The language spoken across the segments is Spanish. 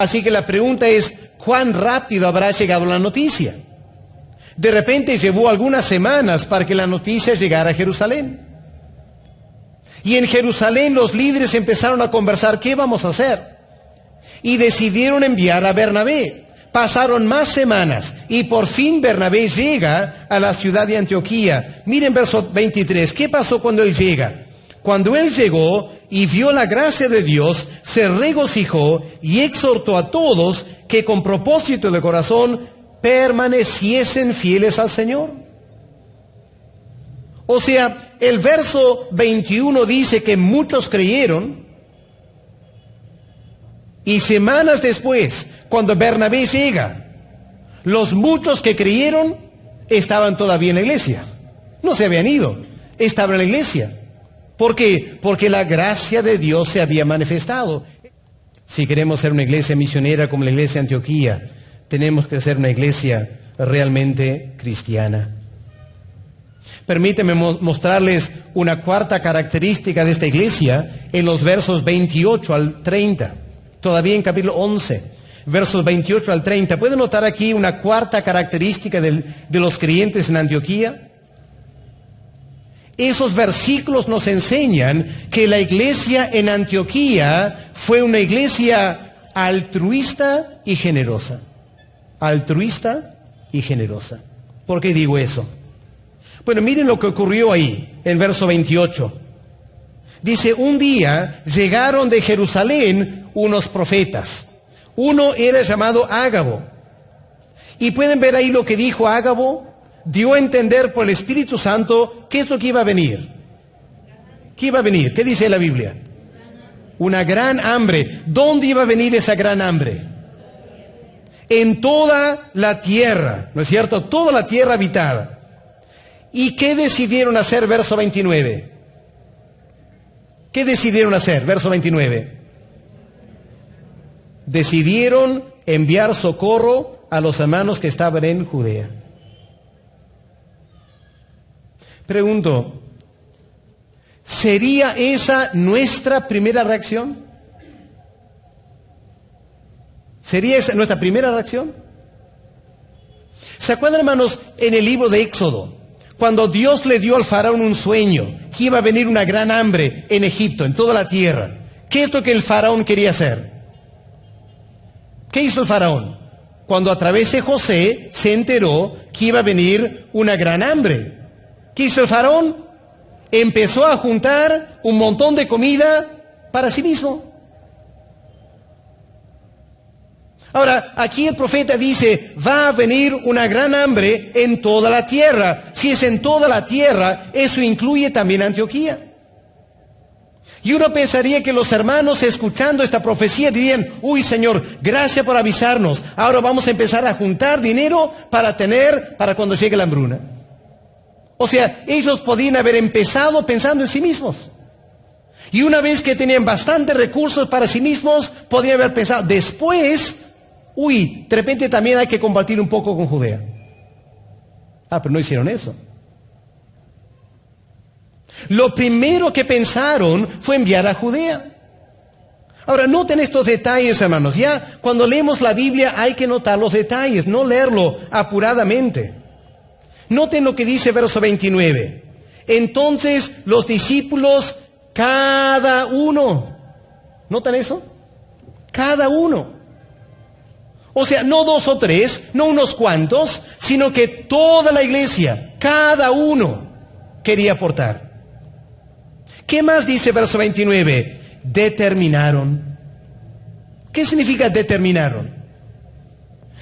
Así que la pregunta es, ¿cuán rápido habrá llegado la noticia? De repente llevó algunas semanas para que la noticia llegara a Jerusalén. Y en Jerusalén los líderes empezaron a conversar, ¿qué vamos a hacer? Y decidieron enviar a Bernabé. Pasaron más semanas y por fin Bernabé llega a la ciudad de Antioquía. Miren verso 23, ¿qué pasó cuando él llega? Cuando él llegó y vio la gracia de Dios, se regocijó y exhortó a todos que con propósito de corazón permaneciesen fieles al Señor. O sea, el verso 21 dice que muchos creyeron y semanas después, cuando Bernabé llega, los muchos que creyeron estaban todavía en la iglesia. No se habían ido, estaban en la iglesia. ¿Por qué? Porque la gracia de Dios se había manifestado. Si queremos ser una iglesia misionera como la iglesia de Antioquía, tenemos que ser una iglesia realmente cristiana. Permítanme mostrarles una cuarta característica de esta iglesia en los versos 28 al 30. Todavía en capítulo 11, versos 28 al 30. ¿Pueden notar aquí una cuarta característica de los creyentes en Antioquía? Esos versículos nos enseñan que la iglesia en Antioquía fue una iglesia altruista y generosa. Altruista y generosa. ¿Por qué digo eso? Bueno, miren lo que ocurrió ahí, en verso 28. Dice, un día llegaron de Jerusalén unos profetas. Uno era llamado Ágabo. Y pueden ver ahí lo que dijo Ágabo. Dio a entender por el Espíritu Santo qué es lo que iba a venir. ¿Qué iba a venir? ¿Qué dice la Biblia? Una gran hambre. ¿Dónde iba a venir esa gran hambre? En toda la tierra, ¿no es cierto? Toda la tierra habitada. ¿Y qué decidieron hacer? Verso 29. ¿Qué decidieron hacer? Verso 29. Decidieron enviar socorro a los hermanos que estaban en Judea. Pregunto, ¿sería esa nuestra primera reacción? ¿Sería esa nuestra primera reacción? ¿Se acuerdan, hermanos, en el libro de Éxodo, cuando Dios le dio al faraón un sueño, que iba a venir una gran hambre en Egipto, en toda la tierra? ¿Qué es lo que el faraón quería hacer? ¿Qué hizo el faraón? Cuando a través de José se enteró que iba a venir una gran hambre. ¿Qué hizo el faraón? Empezó a juntar un montón de comida para sí mismo. Ahora, aquí el profeta dice, va a venir una gran hambre en toda la tierra. Si es en toda la tierra, eso incluye también Antioquía. Y uno pensaría que los hermanos, escuchando esta profecía, dirían, uy, Señor, gracias por avisarnos. Ahora vamos a empezar a juntar dinero para cuando llegue la hambruna. O sea, ellos podían haber empezado pensando en sí mismos. Y una vez que tenían bastantes recursos para sí mismos, podían haber pensado, después, uy, de repente también hay que compartir un poco con Judea. Pero no hicieron eso. Lo primero que pensaron fue enviar a Judea. Ahora, noten estos detalles, hermanos. Ya cuando leemos la Biblia hay que notar los detalles, no leerlo apuradamente. Noten lo que dice verso 29. Entonces los discípulos, cada uno. ¿Notan eso? Cada uno. O sea, no dos o tres, no unos cuantos, sino que toda la iglesia, cada uno quería aportar. ¿Qué más dice verso 29? Determinaron. ¿Qué significa determinaron?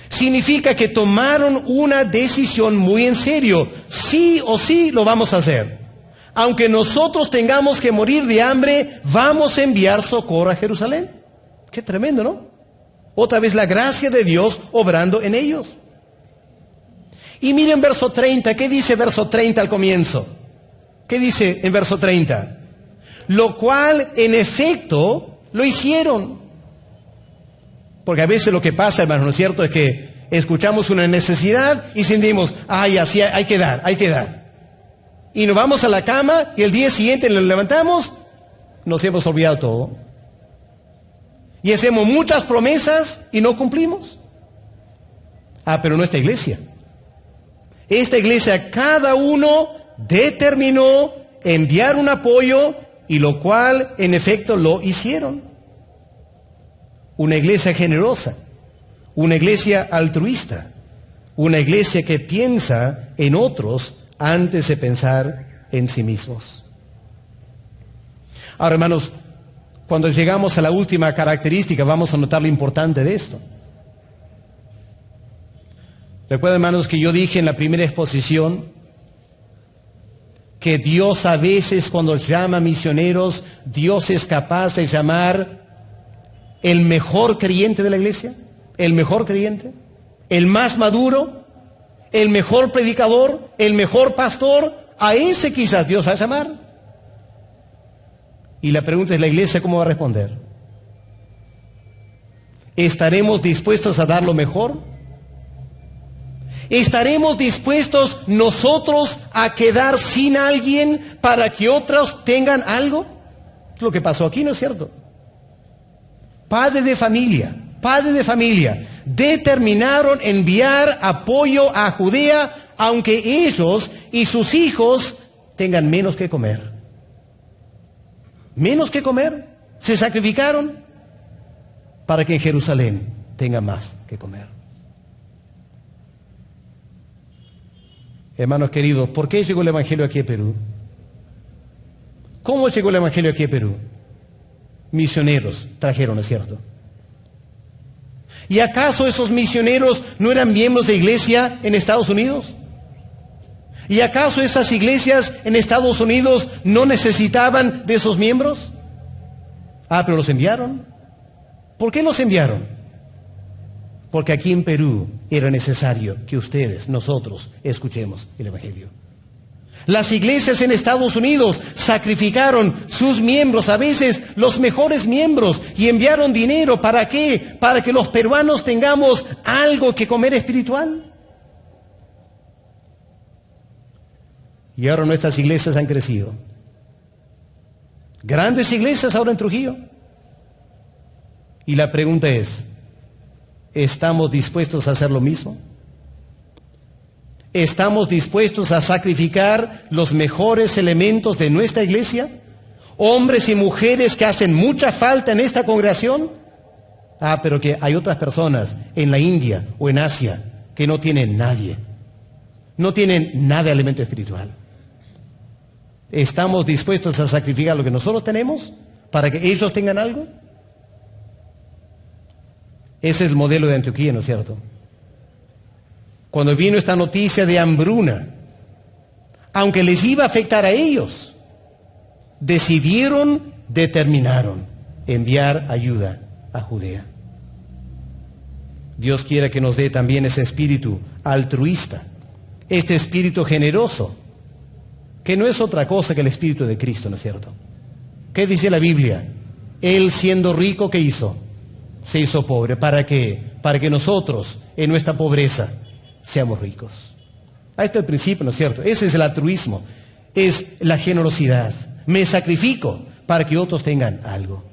Significa que tomaron una decisión muy en serio. Sí o sí lo vamos a hacer. Aunque nosotros tengamos que morir de hambre, vamos a enviar socorro a Jerusalén. Qué tremendo, ¿no? Otra vez la gracia de Dios obrando en ellos. Y miren verso 30. ¿Qué dice verso 30 al comienzo? ¿Qué dice en verso 30? Lo cual en efecto lo hicieron. Porque a veces lo que pasa, hermano, ¿no es cierto? Es que escuchamos una necesidad y sentimos, ay, así hay que dar. Y nos vamos a la cama y el día siguiente nos levantamos, nos hemos olvidado todo. y hacemos muchas promesas y no cumplimos. Pero no esta iglesia. Esta iglesia, cada uno determinó enviar un apoyo, y lo cual en efecto lo hicieron. Una iglesia generosa, una iglesia altruista, una iglesia que piensa en otros antes de pensar en sí mismos. Ahora, hermanos, cuando llegamos a la última característica, vamos a notar lo importante de esto. Recuerden, hermanos, que yo dije en la primera exposición que Dios a veces, cuando llama misioneros, Dios es capaz de llamar el mejor creyente de la iglesia, el mejor creyente, el más maduro, el mejor predicador, el mejor pastor. A ese quizás Dios va a llamar. Y la pregunta es, ¿la iglesia cómo va a responder? ¿Estaremos dispuestos a dar lo mejor? ¿Estaremos dispuestos nosotros a quedar sin alguien para que otros tengan algo? Es lo que pasó aquí, ¿no es cierto? Padres de familia determinaron enviar apoyo a Judea, aunque ellos y sus hijos tengan menos que comer. Menos que comer. Se sacrificaron para que en Jerusalén tengan más que comer. Hermanos queridos, ¿por qué llegó el Evangelio aquí a Perú? ¿Cómo llegó el Evangelio aquí a Perú? Misioneros trajeron, ¿no es cierto? ¿Y acaso esos misioneros no eran miembros de iglesia en Estados Unidos? ¿Y acaso esas iglesias en Estados Unidos no necesitaban de esos miembros? Pero los enviaron. ¿Por qué los enviaron? Porque aquí en Perú era necesario que ustedes, nosotros, escuchemos el Evangelio. Las iglesias en Estados Unidos sacrificaron sus miembros, a veces los mejores miembros, y enviaron dinero. ¿Para qué? Para que los peruanos tengamos algo que comer espiritual. Y ahora nuestras iglesias han crecido. Grandes iglesias ahora en Trujillo. Y la pregunta es, ¿estamos dispuestos a hacer lo mismo? ¿Estamos dispuestos a sacrificar los mejores elementos de nuestra iglesia? Hombres y mujeres que hacen mucha falta en esta congregación. Pero que hay otras personas en la India o en Asia que no tienen nadie. No tienen nada de alimento espiritual. ¿Estamos dispuestos a sacrificar lo que nosotros tenemos para que ellos tengan algo? Ese es el modelo de Antioquía, ¿no es cierto? Cuando vino esta noticia de hambruna, aunque les iba a afectar a ellos, determinaron enviar ayuda a Judea. Dios quiere que nos dé también ese espíritu altruista, este espíritu generoso, que no es otra cosa que el espíritu de Cristo, ¿no es cierto? ¿Qué dice la Biblia? Él, siendo rico, ¿qué hizo? Se hizo pobre. ¿Para qué? Para que nosotros, en nuestra pobreza, seamos ricos. Ahí está el principio, ¿no es cierto? Ese es el altruismo, es la generosidad. Me sacrifico para que otros tengan algo.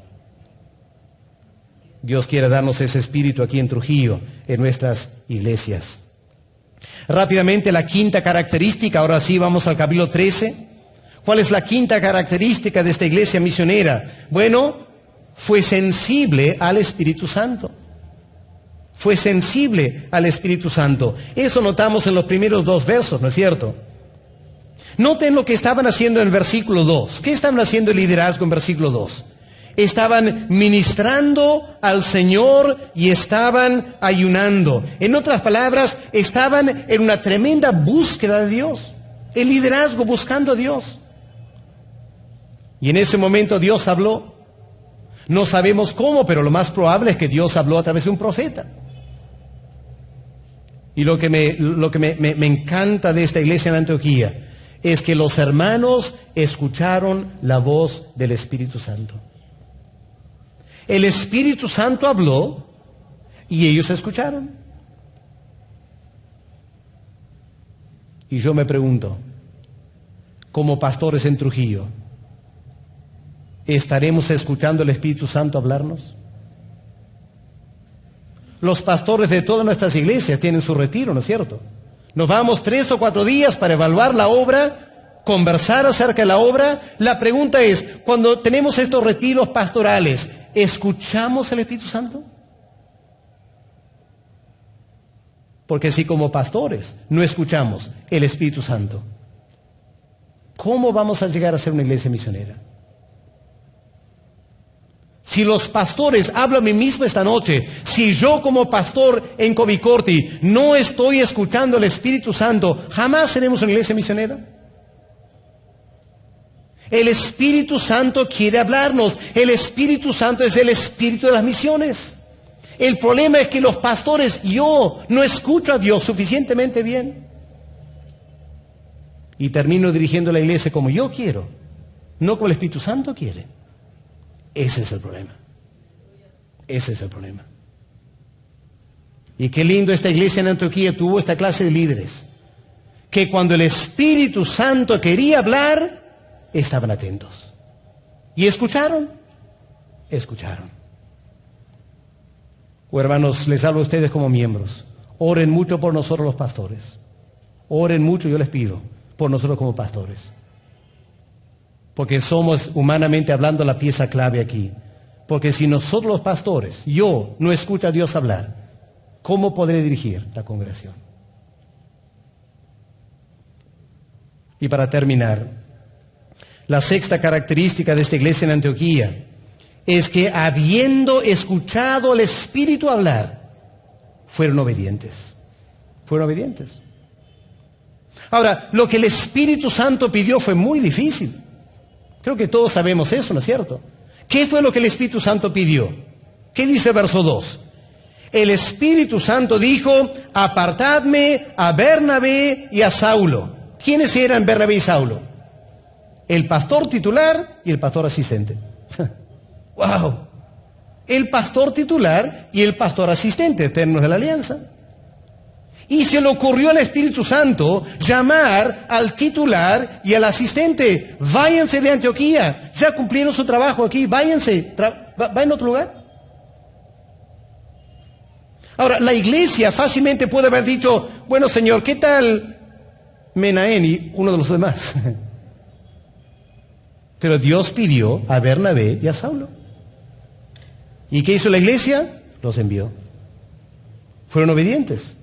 Dios quiere darnos ese espíritu aquí en Trujillo, en nuestras iglesias. Rápidamente, la quinta característica, ahora sí vamos al capítulo 13. ¿Cuál es la quinta característica de esta iglesia misionera? Bueno, fue sensible al Espíritu Santo. Fue sensible al Espíritu Santo. Eso notamos en los primeros 2 versos, ¿no es cierto? Noten lo que estaban haciendo en el versículo 2. ¿Qué estaban haciendo el liderazgo en versículo 2? Estaban ministrando al Señor y estaban ayunando. En otras palabras, estaban en una tremenda búsqueda de Dios. El liderazgo buscando a Dios. Y en ese momento Dios habló. No sabemos cómo, pero lo más probable es que Dios habló a través de un profeta. Y lo que me encanta de esta iglesia en Antioquía es que los hermanos escucharon la voz del Espíritu Santo. El Espíritu Santo habló y ellos escucharon. Y yo me pregunto, como pastores en Trujillo, ¿estaremos escuchando al Espíritu Santo hablarnos? los pastores de todas nuestras iglesias tienen su retiro, ¿no es cierto? Nos vamos 3 o 4 días para evaluar la obra, conversar acerca de la obra. La pregunta es, cuando tenemos estos retiros pastorales, ¿escuchamos al Espíritu Santo? Porque si como pastores no escuchamos el Espíritu Santo, ¿cómo vamos a llegar a ser una iglesia misionera? Si los pastores, hablo a mí mismo esta noche, si yo como pastor en Covicorti no estoy escuchando el Espíritu Santo, ¿jamás seremos una iglesia misionera? El Espíritu Santo quiere hablarnos. El Espíritu Santo es el espíritu de las misiones. El problema es que los pastores, yo no escucho a Dios suficientemente bien. Y termino dirigiendo la iglesia como yo quiero, no como el Espíritu Santo quiere. Ese es el problema. Ese es el problema. Y qué lindo esta iglesia en Antioquía tuvo esta clase de líderes, que cuando el Espíritu Santo quería hablar, estaban atentos. ¿Y escucharon? Escucharon. Hermanos, les hablo a ustedes como miembros. Oren mucho por nosotros los pastores. Oren mucho, yo les pido, por nosotros como pastores. Porque somos, humanamente hablando, la pieza clave aquí. Porque si nosotros los pastores, yo no escucho a Dios hablar, ¿cómo podré dirigir la congregación? Y para terminar, la sexta característica de esta iglesia en Antioquía es que habiendo escuchado al Espíritu hablar, fueron obedientes. Fueron obedientes. Ahora, lo que el Espíritu Santo pidió fue muy difícil. Creo que todos sabemos eso, ¿no es cierto? ¿Qué fue lo que el Espíritu Santo pidió? ¿Qué dice el verso 2? El Espíritu Santo dijo, apartadme a Bernabé y a Saulo. ¿Quiénes eran Bernabé y Saulo? El pastor titular y el pastor asistente. ¡Wow! El pastor titular y el pastor asistente, eternos de la alianza. Y se le ocurrió al Espíritu Santo llamar al titular y al asistente. Váyanse de Antioquía, ya cumplieron su trabajo aquí, váyanse, ¿va en otro lugar? Ahora, la iglesia fácilmente puede haber dicho, bueno Señor, ¿qué tal Menahem y uno de los demás? Pero Dios pidió a Bernabé y a Saulo. ¿Y qué hizo la iglesia? Los envió. Fueron obedientes.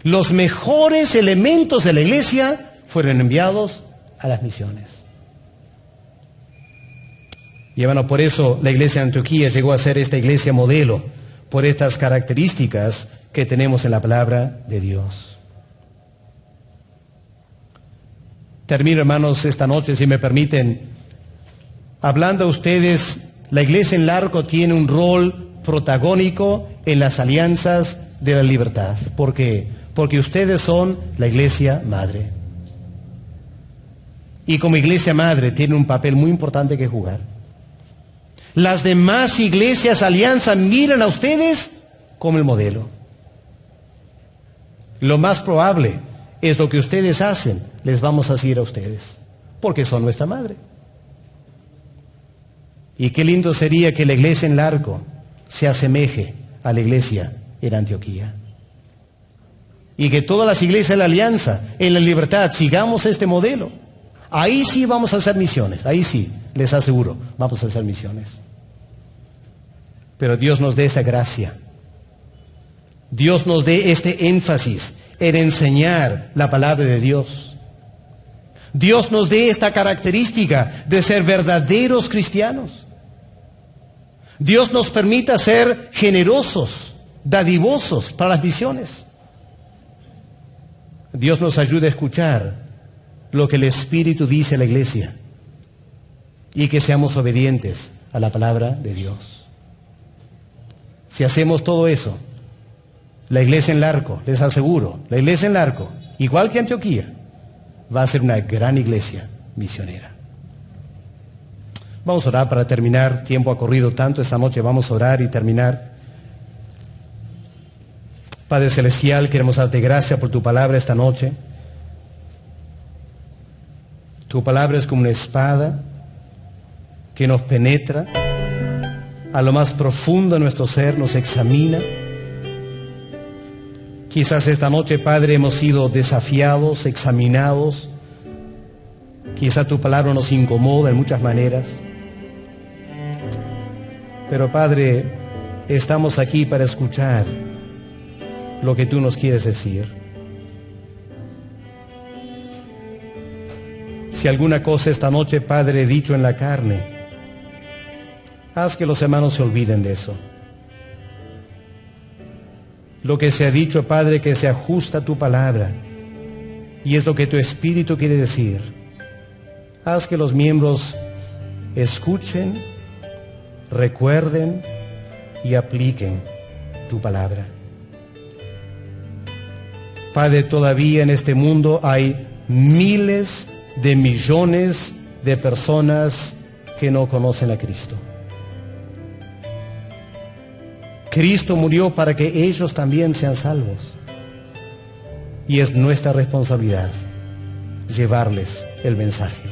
Los mejores elementos de la iglesia fueron enviados a las misiones. Y bueno, por eso la iglesia de Antioquía llegó a ser esta iglesia modelo, por estas características que tenemos en la palabra de Dios. Termino, hermanos, esta noche, si me permiten, hablando a ustedes. La iglesia en Larco tiene un rol protagónico en las alianzas de la libertad. ¿Por qué? Porque ustedes son la iglesia madre. Y como iglesia madre tiene un papel muy importante que jugar. Las demás iglesias alianza miran a ustedes como el modelo. Lo más probable es lo que ustedes hacen, les vamos a decir a ustedes, porque son nuestra madre. Y qué lindo sería que la iglesia en Larco se asemeje a la iglesia en Antioquía. Y que todas las iglesias de la alianza, en la libertad, sigamos este modelo. Ahí sí vamos a hacer misiones, ahí sí, les aseguro, vamos a hacer misiones. Pero Dios nos dé esa gracia. Dios nos dé este énfasis en enseñar la palabra de Dios. Dios nos dé esta característica de ser verdaderos cristianos. Dios nos permita ser generosos, dadivosos para las misiones. Dios nos ayude a escuchar lo que el Espíritu dice a la iglesia y que seamos obedientes a la palabra de Dios. Si hacemos todo eso, la iglesia en Larco, les aseguro, la iglesia en Larco, igual que Antioquía, va a ser una gran iglesia misionera. Vamos a orar para terminar. Tiempo ha corrido tanto esta noche. Vamos a orar y terminar. Padre Celestial, queremos darte gracias por tu palabra esta noche. Tu palabra es como una espada que nos penetra a lo más profundo de nuestro ser, nos examina. Quizás esta noche, Padre, hemos sido desafiados, examinados. Quizá tu palabra nos incomoda en muchas maneras. Pero Padre, estamos aquí para escuchar lo que tú nos quieres decir. Si alguna cosa esta noche, Padre, he dicho en la carne, haz que los hermanos se olviden de eso. Lo que se ha dicho, Padre, que se ajusta a tu palabra, y es lo que tu Espíritu quiere decir. Haz que los miembros escuchen, recuerden y apliquen tu palabra. Padre, todavía en este mundo hay miles de millones de personas que no conocen a Cristo. Cristo murió para que ellos también sean salvos. Y es nuestra responsabilidad llevarles el mensaje.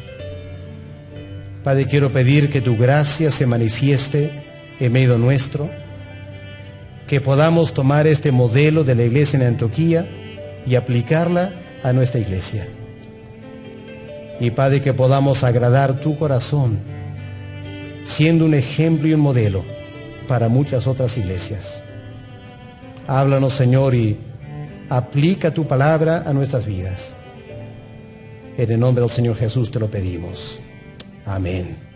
Padre, quiero pedir que tu gracia se manifieste en medio nuestro, que podamos tomar este modelo de la iglesia en Antioquía y aplicarla a nuestra iglesia. Y Padre, que podamos agradar tu corazón, siendo un ejemplo y un modelo para muchas otras iglesias. Háblanos, Señor, y aplica tu palabra a nuestras vidas. En el nombre del Señor Jesús te lo pedimos. Amén.